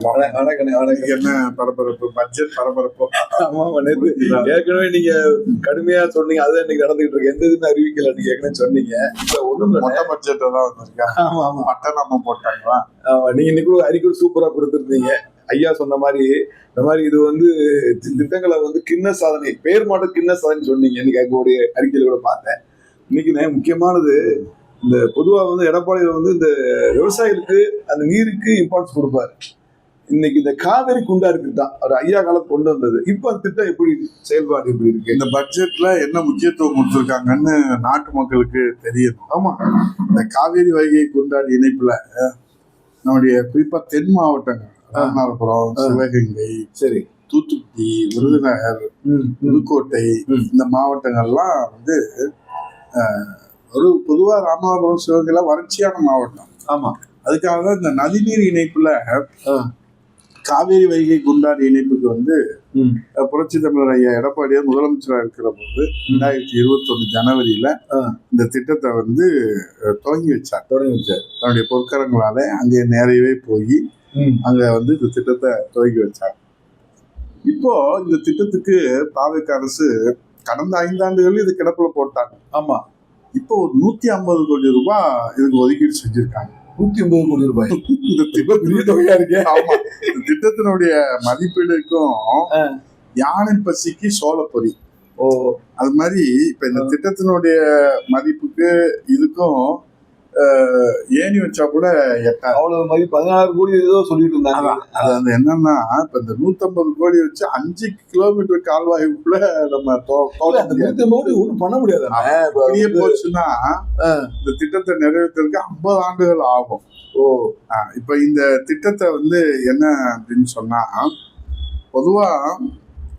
என்ன பரபரப்பு, பட்ஜெட் பரபரப்பு. ஆமா, ஏற்கனவே நீங்க கடுமையா சொன்னீங்க, அதுதான் இன்னைக்கு நடந்துகிட்டு இருக்கு. எந்த இதுன்னு அறிவிக்கல, நீங்க ஏற்கனவே சொன்னீங்க. இப்ப ஒண்ணும் மொட்டை பட்ஜெட் தான் வந்திருக்கா. ஆமா ஆமா, மட்டை நம்ம போட்டாங்களா? ஆமா, நீங்க இன்னைக்கு அறிக்கை சூப்பரா கொடுத்துருந்தீங்க. ஐயா சொன்ன மாதிரி இந்த மாதிரி இது திட்டங்களை கிண்ண சாதனை, பேர் மாட்டம் கிண்ண சாதனை சொன்னீங்க. இன்னைக்கு எங்களுடைய அறிக்கையில கூட பார்த்தேன். இன்னைக்கு முக்கியமானது இந்த பொதுவா எடப்பாடி இந்த விவசாயிகளுக்கு அந்த நீருக்கு இம்பார்ட்டன்ஸ் கொடுப்பாரு. இன்னைக்கு இந்த காவிரி குண்டாருக்கு தான் ஒரு ஐயா காலத்து கொண்டு வந்தது. இப்ப அந்த திட்டம் எப்படி செயல்பாடு எப்படி இருக்கு? இந்த பட்ஜெட்ல என்ன முக்கியத்துவம் கொடுத்துருக்காங்கன்னு நாட்டு மக்களுக்கு தெரியும். ஆமா, இந்த காவேரி வைகை குண்டாறு இணைப்புல நம்முடைய குறிப்பா தென் மாவட்டங்கள், ராமநாதபுரம், சிவகங்கை, சரி, தூத்துக்குடி, விருதுநகர், புதுக்கோட்டை, இந்த மாவட்டங்கள்லாம் ஒரு பொதுவா ராமநாதபுரம், சிவகங்கை வறட்சியான மாவட்டம். ஆமா, அதுக்காக தான் இந்த நதிநீர் இணைப்புல காவேரி வைகை குண்டாறு இணைப்புக்கு புரட்சி தமிழர் ஐயா எடப்பாடியார் முதலமைச்சராக இருக்கிற போது 2021 ஜனவரியில இந்த திட்டத்தை துவங்கி வச்சார். தன்னுடைய பொற்கரங்களால அங்கே நிறையவே போய் அங்க இந்த திட்டத்தை துவங்கி வச்சார். இப்போ இந்த திட்டத்துக்கு தாவேக அரசு கடந்த 5 ஆண்டுகள் இது கிடப்புல போட்டாங்க. ஆமா, இப்போ ஒரு 150 கோடி ரூபாய் இதுக்கு ஒதுக்கீடு செஞ்சிருக்காங்க. 150 கோடி ரூபாய் இந்த தொகையா இருக்கே. ஆமா, இந்த திட்டத்தினுடைய மதிப்பீடுக்கும் யானை பசிக்கு சோளப்பொரி, அது மாதிரி இப்ப இந்த திட்டத்தினுடைய மதிப்புக்கு இதுக்கும் ஏணி வச்சா கூட அவ்வளவு மாதிரி 16 கோடி ஏதோ சொல்லிட்டு இருந்தாங்க. அது என்னன்னா, இப்ப இந்த 150 கோடி வச்சு 5 கிலோமீட்டர் கால்வாய்க்குள்ள நம்ம ஒண்ணும் பண்ண முடியாது. அப்படியே போச்சுன்னா இந்த திட்டத்தை நிறைவேற்றுறதுக்கு 50 ஆண்டுகள் ஆகும். இப்ப இந்த திட்டத்தை என்ன அப்படின்னு சொன்னா, பொதுவா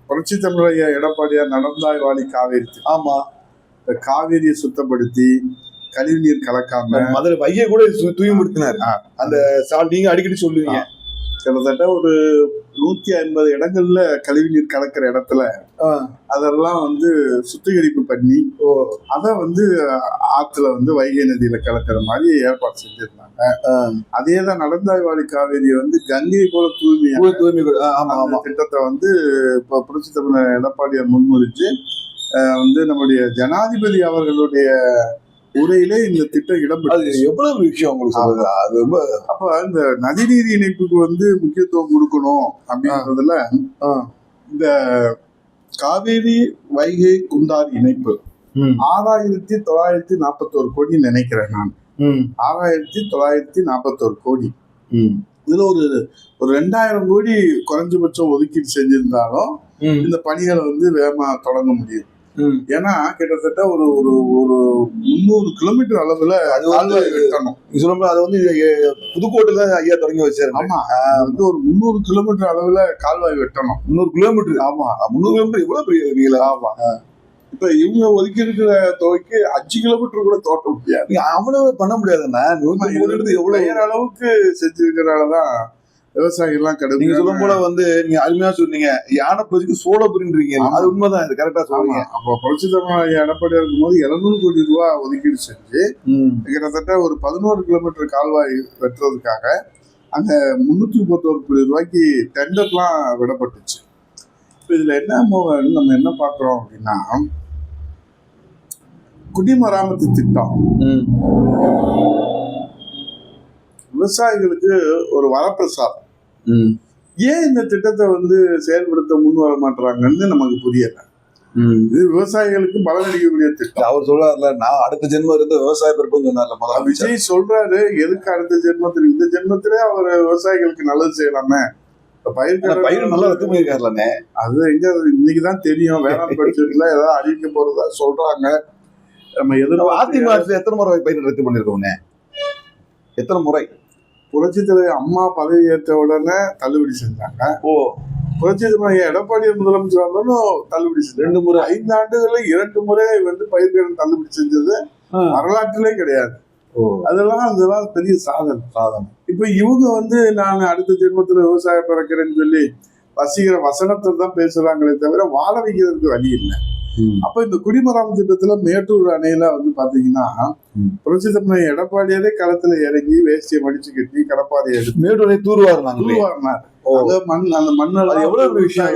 புரட்சி தமிழர் ஐயா எடப்பாடியார் நடந்தாய் வாழி காவேரி. ஆமா, இந்த காவேரியை சுத்தப்படுத்தி கழிவு நீர் கலக்காம மதுரை வைகை கூட தூய்மைப்படுத்தினார். அந்த நீங்க அடிக்கடி சொல்லுவீங்க, கிட்டத்தட்ட ஒரு 150 இடங்கள்ல கழிவு நீர் கலக்கிற இடத்துல அதெல்லாம் சுத்திகரிப்பு பண்ணி அதை ஆத்துல வைகை நதியில கலக்கிற மாதிரி ஏற்பாடு செஞ்சிருந்தாங்க. அதேதான் நடந்தாய் வாழி காவேரியை கங்கை போல தூய்மை திட்டத்தை இப்ப புரட்சி தமிழர் எடப்பாடியார் முன்மொழிச்சு நம்முடைய ஜனாதிபதி அவர்களுடைய உரையிலே இந்த திட்டம் இடம்பெற்றது. எவ்வளவு விஷயம் உங்களுக்கு. அப்ப இந்த நதிநீர் இணைப்புக்கு முக்கியத்துவம் கொடுக்கணும் அப்படின்றதுல இந்த காவேரி வைகை குண்டாறு இணைப்பு 6941 கோடி நினைக்கிறேன் நான். 6941 கோடி. இதுல ஒரு 2000 கோடி குறைஞ்சபட்சம் ஒதுக்கீடு செஞ்சிருந்தாலும் இந்த பணிகளை வேகமா தொடங்க முடியும். ஏன்னா கிட்டத்தட்ட ஒரு 300 கிலோமீட்டர் அளவுல வெட்டணும். புதுக்கோட்டையில ஐயா தொடங்கி வச்சாரு. ஆமா, ஒரு 300 கிலோமீட்டர் அளவுல கால்வாய் வெட்டணும். 300 கிலோமீட்டர். ஆமா, 300 கிலோமீட்டர் எவ்வளவு பெரிய நீளம். ஆமா, இப்ப இவங்க ஒதுக்கி இருக்கிற தொகைக்கு 5 கிலோமீட்டர் கூட தோட்ட முடியாது. அவ்வளவு பண்ண முடியாதுன்னா எவ்வளவு அளவுக்கு செஞ்சிருக்கிறனாலதான் விவசாயிகள் எல்லாம் கடுமை. நீங்க சொல்லும் போல நீங்க அருமையா சொன்னீங்க, யானை பசிக்கு சோளப்பொரின்றீங்க. அது உண்மைதான், இது கரெக்டா சொல்லுங்க. அப்போ புரட்சி தமிழர் எடப்பாடியா இருக்கும்போது 700 கோடி ரூபாய் ஒதுக்கீடு செஞ்சு கிட்டத்தட்ட ஒரு 11 கிலோமீட்டர் கால்வாய் வெட்டுறதுக்காக அங்க 331 கோடி ரூபாய்க்கு டெண்டர்லாம் விடப்பட்டுச்சு. இப்போ இதுல நம்ம என்ன பாக்குறோம் அப்படின்னா, குடிமராமத்து திட்டம் விவசாயிகளுக்கு ஒரு வரப்பிரசாதம். ஏன் இந்த திட்டத்தை செயல்படுத்த முன் வர மாட்டாங்கன்னு நமக்கு புரியல. இது விவசாயிகளுக்கு பலனளிக்கக்கூடிய திட்டம். அவர் சொல்றாருல, நான் அடுத்த ஜென்மம் இருந்து விவசாய பிறப்புன்னு சொன்னார்ல. விஜய் சொல்றாரு, எதுக்கு அடுத்த ஜென்மத்துல, இந்த ஜென்மத்திலே அவர் விவசாயிகளுக்கு நல்லது செய்யலாமே. பயிர் நல்லா ரத்து பண்ணிருக்காருலண்ணே. அது எங்க இன்னைக்குதான் தெரியும். வேளாண் பட்ஜெட்ல ஏதாவது அறிவிக்க போறதா சொல்றாங்க. நம்ம அதிமுக எத்தனை முறை பயிர் ரத்து பண்ணிருக்கோம்னே? எத்தனை முறை? புரட்சி தலைவர் அம்மா பதவி ஏற்ற உடனே தள்ளுபடி செஞ்சாங்க. புரட்சி தலைவர் எடப்பாடியார் முதலமைச்சர் வந்தாலும் தள்ளுபடி செஞ்சாங்க. 2 முறை. 5 ஆண்டுகள்ல 2 முறை பயிர்கடன் தள்ளுபடி செஞ்சது வரலாற்றிலே கிடையாது. அதெல்லாம் பெரிய சாதனை. இப்ப இவங்க நான் அடுத்த ஜென்மத்துல விவசாயம் பிறக்கிறேன்னு சொல்லி வசீகர வசனத்தை தான் பேசுறாங்களே தவிர வாழ வைக்கிறதுக்கு வழி இல்லை. அப்ப இந்த குடிமராமத்து திட்டத்துல மேட்டூர் அணையில பாத்தீங்கன்னா புரட்சி தமிழர் எடப்பாடியாரே களத்துல இறங்கி வேஷ்டியை மடிச்சு கட்டி கடப்பாறையை எடுத்து மேட்டூரை தூர்வாரினார். அந்த மண்ணெல்லாம் எவ்வளவு விஷயம்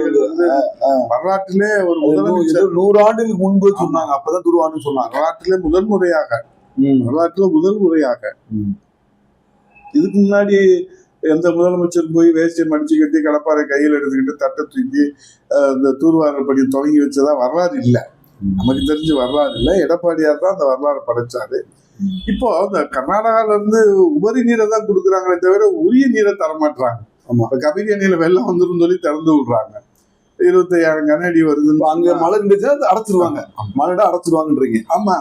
வரலாற்றிலே ஒரு முதலமைச்சர் 100 ஆண்டுகளுக்கு முன்பு சொன்னாங்க, அப்பதான் துருவான்னு சொன்னாங்க. வரலாற்றிலே முதல் முறையாக இதுக்கு முன்னாடி எந்த முதலமைச்சர் போய் வேஷ்டியை மடிச்சு கட்டி கடப்பாறை கையில் எடுத்துக்கிட்டு தட்டை தூக்கி இந்த தூர்வார படி தொடங்கி வச்சதா வரலாறு இல்லை. நமக்கு தெரிஞ்சு வரலாறு இல்லை. எடப்பாடியார் தான் அந்த வரலாறு படைச்சாரு. இப்போ இந்த கர்நாடகால இருந்து உபரி நீரை தான் கொடுக்குறாங்களே தவிர உரிய நீரை தரமாட்டுறாங்க. இப்ப கபிரி அணையில வெள்ளம் வந்துடும் சொல்லி திறந்து விடுறாங்க. 25,000 கன அடி வருது. அங்க மழை இருந்துச்சுன்னா அடைச்சிருவாங்க, மழைடா அடைச்சிருவாங்கன்றீங்க. ஆமா,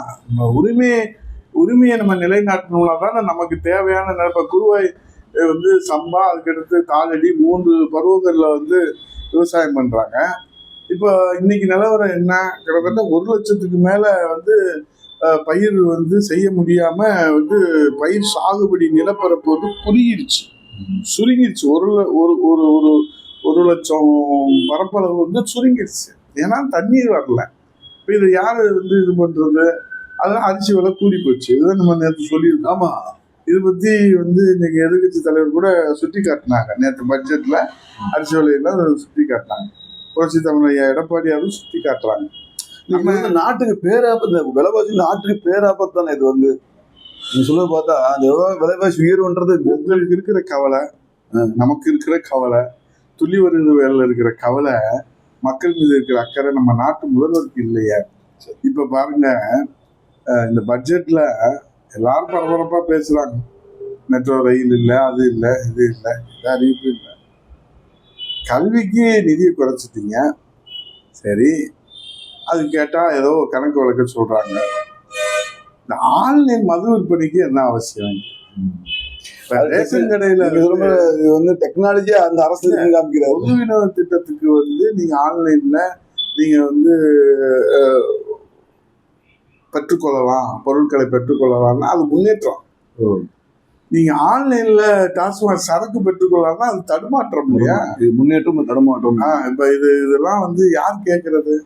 உரிமையை நம்ம நிலைநாட்டணும்னா தானே நமக்கு தேவையான இப்ப குருவாய் வந்து சம்பா, அதுக்கடுத்து காலடி 3 பருவங்கள்ல வந்து விவசாயம் பண்றாங்க. இப்போ இன்னைக்கு நிலவரம் என்ன, கிட்டத்தட்ட 1 லட்சத்துக்கு மேல வந்து பயிர் வந்து செய்ய முடியாம வந்து பயிர் சாகுபடி நிலப்பரப்பு வந்து சுருங்கிடுச்சு. ஒரு லட்சம் பரப்பளவு வந்து சுருங்கிடுச்சு. ஏன்னா தண்ணீர் வரல. இப்போ இதை யாரு வந்து இது பண்றது? அதெல்லாம் அரிசி விலை கூடி போச்சு. இதுதான் நம்ம நேற்று சொல்லியிருக்கோம். ஆமா, இதை பத்தி வந்து இன்னைக்கு எதிர்கட்சி தலைவர் கூட சுட்டி காட்டினாங்க. நேற்று பட்ஜெட்ல அரிசி விலையெல்லாம் சுட்டி காட்டினாங்க. புரட்சி தமிழ் எடப்பாடியாரும் சுட்டி காட்டுறாங்க. நம்ம நாட்டுக்கு பேராபத்து, இந்த விலைவாசி நாட்டுக்கு பேராபத்து தானே இது வந்து. நீங்க சொல்ல பார்த்தா அந்த விலைவாசி உயர்வுன்றது உங்களுக்கு இருக்கிற கவலை, நமக்கு இருக்கிற கவலை, துள்ளி வருது வேலையில் இருக்கிற கவலை, மக்கள் மீது இருக்கிற அக்கறை நம்ம நாட்டு முதல்வருக்கு இல்லையா? இப்ப பாருங்க, இந்த பட்ஜெட்ல எல்லாரும் பரபரப்பா பேசுறாங்க. மெட்ரோ ரயில் இல்லை, அது இல்லை, இது இல்லை, அறிவிப்பு இல்லை. கல்விக்கு நிதியை குறைச்சிட்டீங்க, சரி. அது கேட்டா ஏதோ கணக்கு வழக்க சொல்றாங்க. இந்த ஆன்லைன் மது விற்பனைக்கு என்ன அவசியம்? ரேஷன் கடையில இது வந்து டெக்னாலஜியா அந்த அரசு காமிக்கிறார். பொது விநியோக திட்டத்துக்கு வந்து நீங்க ஆன்லைன்ல நீங்க வந்து பெற்றுக்கொள்ளலாம், பொருட்களை பெற்றுக்கொள்ளலாம்னா அது முன்னேற்றம். நீங்க ஆன்லைன்ல டாஸ்மாக் சரக்கு பெற்றுக்கொள்ளலாம்னா அது தடுமாற்றம் இல்லையா? இது முன்னேற்றம் தடுமாற்றம். இப்ப இதெல்லாம் வந்து யார் கேட்கறது?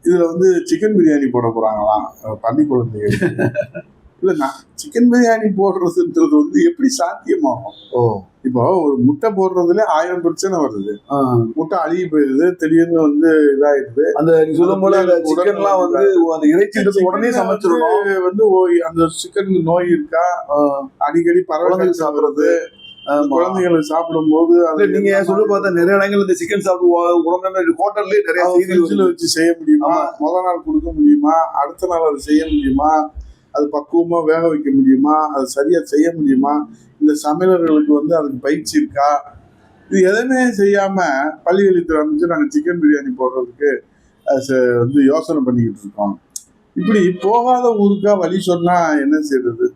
இதுல வந்து சிக்கன் பிரியாணி போட போறாங்களாம் பள்ளி குழந்தைகள். இல்ல, சிக்கன் பிரியாணி போடுறதுன்றது வந்து எப்படி சாத்தியமாகும்? இப்போ ஒரு முட்டை போடுறதுல 1000 பிரச்சனை வருது. முட்டை அழுகி போயிருது, திடீர்னு வந்து இதாயிடுது. அந்த சொல்லும் போல அந்த சிக்கன்லாம் வந்து அந்த இறைச்சி உடனே சமைச்சிருவோம். வந்து அந்த சிக்கனுக்கு நோய் இருக்கா, அடிக்கடி பரவல் சாப்பிடுறது, குழந்தைகளை சாப்பிடும் போது நீங்க சொல்ல பார்த்தா நிறைய இடங்கள் இந்த சிக்கன் சாப்பிடுவாங்க. ஹோட்டல்ல நிறைய ஃப்ரிட்ஜில் வச்சு செய்ய முடியுமா? முதல் நாள் கொடுக்க முடியுமா? அடுத்த நாள் அதை செய்ய முடியுமா? அது பக்குவமா வேக வைக்க முடியுமா? அது சரியா செய்ய முடியுமா? இந்த சமையலர்களுக்கு வந்து அதுக்கு பயிற்சி இருக்கா? இது எதுவுமே செய்யாம பள்ளிக்கல்வித்துறை அமைச்சு நாங்கள் சிக்கன் பிரியாணி போடுறதுக்கு வந்து யோசனை பண்ணிக்கிட்டு இருக்கோம். இப்படி போகாத ஊருக்கா வழி சொன்னா என்ன செய்யறது?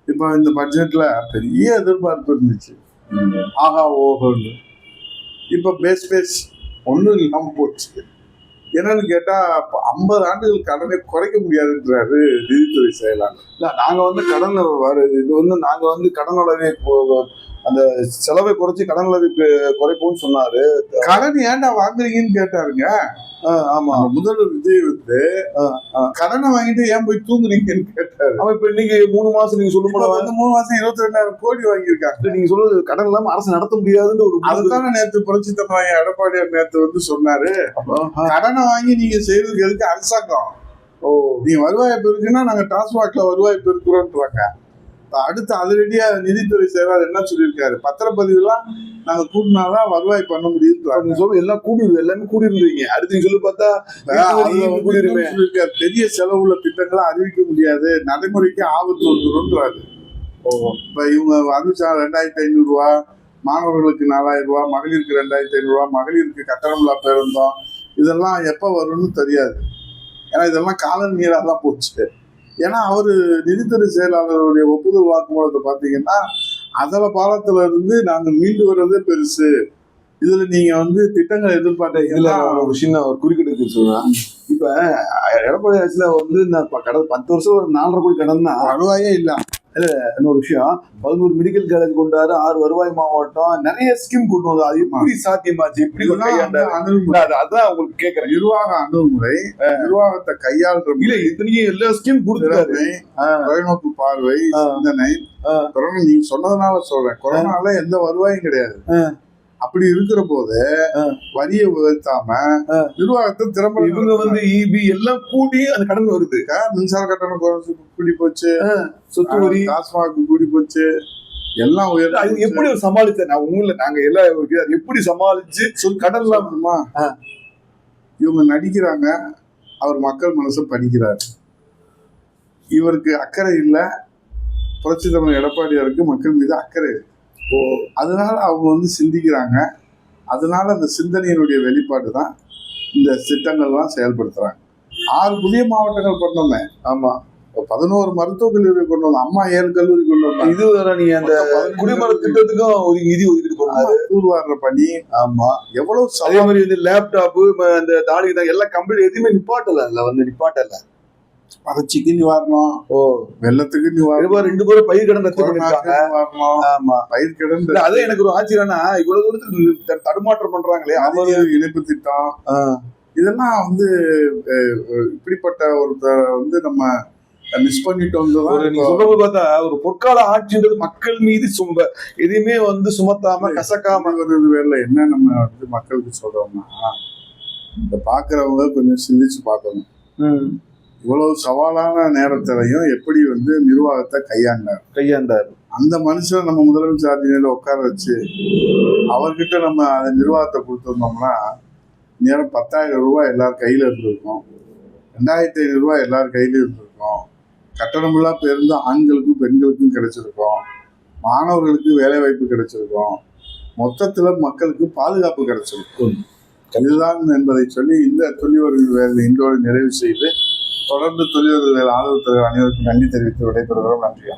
இப்போ இந்த பட்ஜெட்ல பெரிய எதிர்பார்ப்பு இருந்துச்சு, ஆகா ஓஹோன்னு. இப்போ பேஸ் ஒன்றும் இல்லாமல் போச்சு. என்னன்னு கேட்டா 50 ஆண்டுகள் கடனை குறைக்க முடியாதுன்றாரு நிதித்துறை செயலாளர். நாங்க வந்து கடன் இது வந்து நாங்க வந்து கடனுளவை அந்த செலவை குறைச்சி கடனுளவை குறைப்போம்னு சொன்னாரு. கடன் ஏன்டா வாங்குறீங்கன்னு கேட்டாருங்க. ஆமா, முதல்வர் விஜய் வந்து கடனை வாங்கிட்டு ஏன் போய் தூங்குறீங்கன்னு கேட்டாரு. அவன் இப்ப இன்னைக்கு 3 மாசம் நீங்க சொல்லும் போது வந்து 3 மாசம் 22,000 கோடி வாங்கியிருக்காங்க. நீங்க சொல்றது கடன் இல்லாம அரசு நடத்த முடியாதுன்னு ஒரு அதுதானே நேற்று புரட்சி தமிழ் எடப்பாடியார் நேற்று வந்து சொன்னாரு. கடனை வாங்கி நீங்க செய்யறதுக்கு எதுக்கு அரசாங்கம்? நீங்க வருவாய் பெருக்குன்னா நாங்க டாஸ்மாக்ல வருவாய் பெருக்குறோம்ன்றாங்க. அடுத்து அதிரடியா நிதித்துறை செயலாளர் என்ன சொல்லியிருக்காரு? பத்திரப்பதிவுலாம் நாங்க கூட்டினாதான் வருவாய் பண்ண முடியும் சொல்ல எல்லாம் எல்லாமே கூடி இருந்தீங்க. அடுத்து சொல்லி பார்த்தா சொல்லியிருக்காரு, பெரிய செலவுள்ள திட்டங்களை அறிவிக்க முடியாது, நடைமுறைக்கு ஆபத்து வந்துருன்றாரு. இப்ப இவங்க அறிவிச்சா 2,500 ரூபா, மாணவர்களுக்கு 4,000 ரூபா, மகளிருக்கு 2,500 ரூபா, மகளிருக்கு கட்டணமில்லா பேருந்தோம், இதெல்லாம் எப்ப வரும்னு தெரியாது. ஏன்னா இதெல்லாம் கால நீராக தான் போச்சு. ஏன்னா அவரு நிதித்துறை செயலாளருடைய ஒப்புதல் வாக்குமூலத்தை பார்த்தீங்கன்னா அதல பாலத்துல இருந்து நாங்க மீண்டு வர்றதே பெருசு, இதுல நீங்க வந்து திட்டங்களை எதிர்பார்த்தீங்கன்னா ஒரு சின்ன ஒரு குறுக்கிட்டு சொல்றேன். இப்ப எடப்பாடி ஆட்சியில வந்து இந்த கடந்த 10 வருஷம் ஒரு 4,500 கோடி கடன் தான், வருவாயே இல்ல. இன்னொரு விஷயம், 11 மெடிக்கல் காலேஜ் கொண்டாரு, 6 வருவாய் மாவட்டம், நிறைய ஸ்கீம் கொண்டு வந்தோம். அது எப்படி சாத்தியமாச்சு? எப்படி ஒரு கையாண்டாரு? அதான் உங்களுக்கு கேட்கறேன். நிர்வாக அணுகுமுறை, நிர்வாகத்தை கையாளுற இல்ல இத்தனைக்கும் எல்லா ஸ்கீம் கொடுத்துருக்காரு. தொலைநோக்கு பார்வை, சிந்தனை. கொரோனா நீங்க சொன்னதுனால சொல்றேன், கொரோனால எந்த வருவாயும் கிடையாது. அப்படி இருக்கிற போது வரியை உயர்த்தாம நிர்வாகத்தை திறம்பட இவங்க வந்து இபி எல்லாம் கூடி அந்த கடன் வருது. மின்சார கட்டணம் கூடி போச்சு, சொத்து வரி, டாஸ்மாக் கூடி போச்சு, எல்லாம் உயர்ந்து. அது எப்படி சமாளிச்ச? நான் உங்களை நாங்க எல்லாம் எப்படி சமாளிச்சு கடன்லாம் இவங்க நடிக்கிறாங்க, அவர் மக்கள் மனசை படிக்கிறார். இவருக்கு அக்கறை இல்லை, புரட்சி தமிழர் எடப்பாடியாருக்கு மக்கள் மீது அக்கறை இருக்கு. அதனால அவங்க வந்து சிந்திக்கிறாங்க. அதனால அந்த சிந்தனையினுடைய வெளிப்பாடு தான் இந்த திட்டங்கள்லாம் செயல்படுத்துறாங்க. 6 புதிய மாவட்டங்கள் பண்ணோமே. ஆமா, 11 மருத்துவக் கல்லூரி கொண்டு வந்தோம். அம்மா 7 கல்லூரி கொண்டு வந்தோம். இது வேற. நீ அந்த குடிமர திட்டத்துக்கும் நிதி ஒதுக்கீடு போனாரு, தூர்வாடுற பணி. ஆமா, எவ்வளவு. அதே மாதிரி வந்து லேப்டாப்பு, அந்த தாடி தான் எல்லா கம்பெனி எதுவுமே நிப்பாட்டல. வறட்சிக்கு நிவாரணம், வெள்ளத்துக்கு நிவாரணம், 2 பேரும் பயிர் கடன் ரத்து பண்ணிருக்காங்க. ஆமா, பயிர் கடன். அதே எனக்கு ஒரு ஆச்சரியம்னா, இவ்வளவு தூரத்துக்கு தடுமாற்றம் பண்றாங்களே. இணைப்பு திட்டம், இதெல்லாம் வந்து இப்படிப்பட்ட ஒருத்தர் வந்து நம்ம மிஸ் பண்ணிட்டோம். சொல்றது பார்த்தா ஒரு பொற்கால ஆட்சின்றது மக்கள் மீது எதையுமே வந்து சுமத்தாம கசக்காம வருது. வேலை என்ன நம்ம வந்து மக்களுக்கு சொல்றோம்னா, இந்த பாக்குறவங்க கொஞ்சம் சிந்திச்சு பார்க்கணும். இவ்வளவு சவாலான நேரத்திலையும் எப்படி வந்து நிர்வாகத்தை கையாண்டார். அந்த மனுஷன் நம்ம முதலமைச்சர் ஆட்சியில உட்கார வச்சு அவர்கிட்ட நம்ம அந்த நிர்வாகத்தை கொடுத்துருந்தோம்னா, நேரம் 10,000 ரூபாய் எல்லார் கையில இருந்திருக்கும், 2,500 ரூபாய் எல்லார் கையில இருந்திருக்கும், கட்டணமெல்லாம் பேருந்து ஆண்களுக்கும் பெண்களுக்கும் கிடைச்சிருக்கும், மாணவர்களுக்கு வேலை வாய்ப்பு கிடைச்சிருக்கும், மொத்தத்துல மக்களுக்கு பாதுகாப்பு கிடைச்சிருக்கும். இதுதான் என்பதை சொல்லி இந்த தொழில்வர்கள் வேலை இன்றோடு நிறைவு செய்து, தொடர்ந்து தொழில்வர்கள் ஆதரவு தருகிற அனைவருக்கும் நன்றி தெரிவித்து விடைபெறுகிறோம். நன்றி.